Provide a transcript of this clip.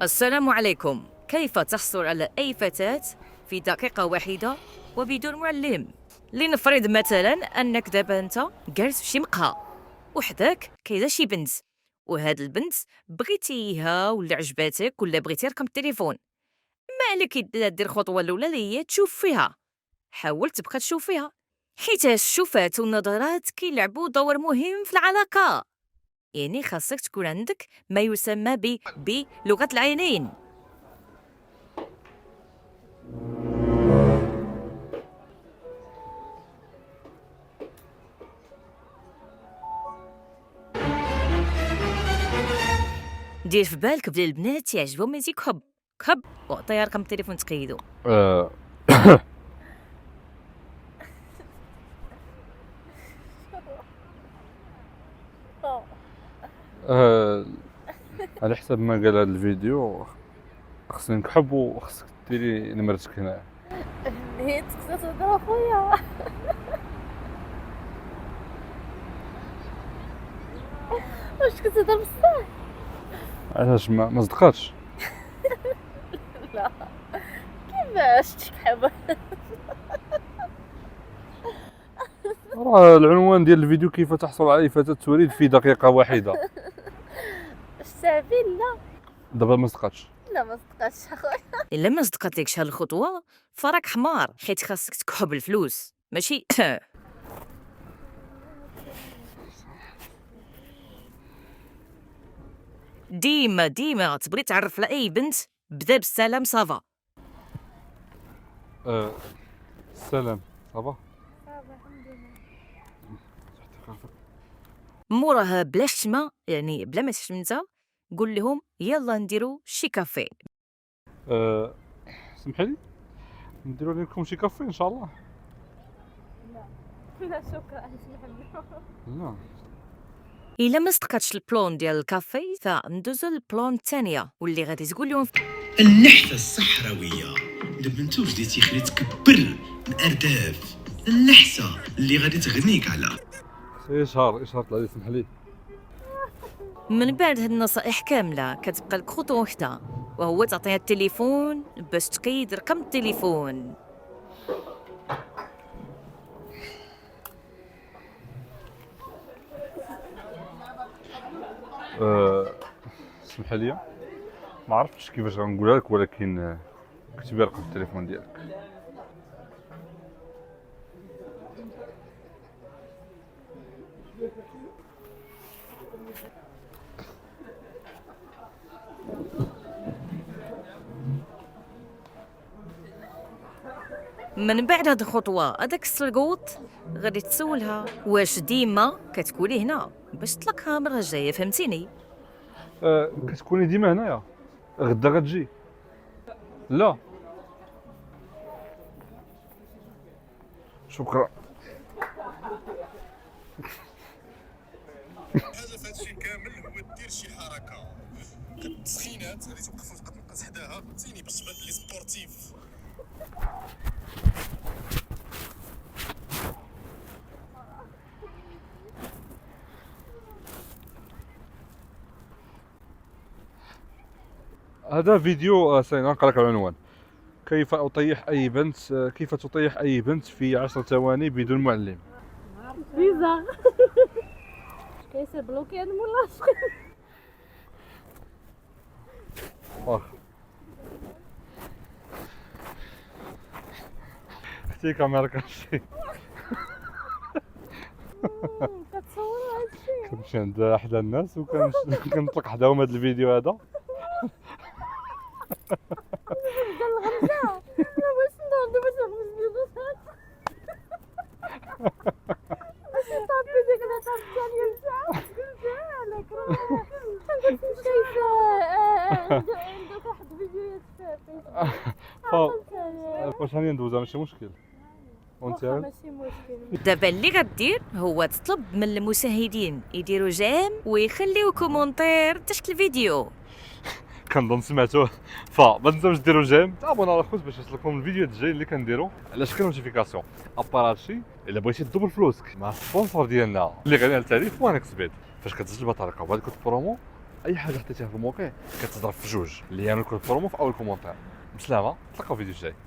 السلام عليكم. كيف تحصل على أي فتاة في دقيقة واحدة وبدون معلم؟ لنفرض مثلا أنك دابا أنت جالس في شي مقهى وحداك كاينه شي بنت، وهاد البنت بغيتيها ولا عجباتك ولا بغيتي رقم التليفون، ما عليك إلا دير الخطوة الأولى اللي هي تشوف فيها. حاول تبقى تشوف فيها حيت الشوفات والنظرات كيلعبوا دور مهم في العلاقة. يعني خاصك تكون عندك ما يسمى بلغة العينين. دير في بالك بلي البنات يعجبهم يزيك حب كحب وعطيها رقم التليفون تقيدو. على حسب ما قال هذا الفيديو خصني نكحب وخصك ديري نمرتك هنا. نيت خصها تهضر اخويا. واش كتهضر بصح؟ علاش ما صدقاتش؟ لا كيفاش تكحب؟ راه العنوان ديال الفيديو كيف تحصل على أي فتاة تريد في دقيقة واحدة. الشعبي لا دابا ما صدقاتش. لا ما صدقاتش اخويا. الا ما صدقاتلكش هاد الخطوه فراك حمار، حيت خاصك تكحب الفلوس ماشي. ديما تبغي تعرف على اي بنت بدا بالسلام صافا. السلام صافا. موراها بلا شتمه، يعني بلا ما تشتم انت، قول لهم يلا نديرو شي كافي. سمحي لي نديرو لكم شي كافي ان شاء الله. لا شكرا اسمح لي. لا الا ما صدقاتش البلون ديال الكافي فندوزو للبلون الثانيه واللي غادي تقول لهم النحتة الصحراوية المنتوج اللي تيخلي تكبر الأرداف، النحسة اللي غادي تغنيك على اشهار طلع لي سمح لي. من بعد هاد النصائح كامله كتبقى لك خطوه وحده، وهو تعطيها التليفون باش تقيد رقم التليفون. سمح لي ما عرفتش كيفاش غنقولها لك، ولكن كتبي رقم التليفون ديالك. من بعد هاد الخطوه هذاك السلقوط غادي تسولها واش ديما كتكوني هنا باش تطلقها المره الجايه، فهمتيني؟ كتكوني ديما هنايا، غدا غتجي؟ لا شكرا. الحاجه في هادشي كامل هو دير شي حركه التسخينات غادي توقف تنقص حداها فهمتيني باش تبان بلي سبورتيف. هذا فيديو سنقرأ لك العنوان: كيف تطيح أي بنت في 10 ثواني بدون معلم. بيزا كيسير بلوكي انا مولاش. اختي كاميرا كنمشي كتصور هادشي. كنمشي عند احدى الناس وكنطلق حداهم هذا الفيديو هذا. نبدا الغمزه انا باش ندور باش نغمز بيضات باش نصافي ديك الهضره الثانيه نتاعك قلتها لك. شايفه عندك واحد فيديوهات في واش راني ندوزها ماشي مشكل. وانت ماشي مشكل. دابا اللي غدير هو تطلب من المشاهدين يديروا جيم ويخليو كومونتير تحت الفيديو. كنظن سمعتوه. فما تنساوش ديروا جيم، تابوناو على الخوت باش يوصلكم الفيديوهات الجايين اللي كنديروا على شكل نوتيفيكاسيون. ابار هادشي الا بغيتي تدوبل فلوسك مع السبونسور ديالنا اللي غني على التعريف وانكس بيت، فاش كتسجل بطريقه وهاد الكود برومو اي حاجه حطيتيها في الموقع كتضرب في جوج، اللي هي الكود برومو في اول كومونتير. بسلامه، نتلاقاو في الفيديو الجاي.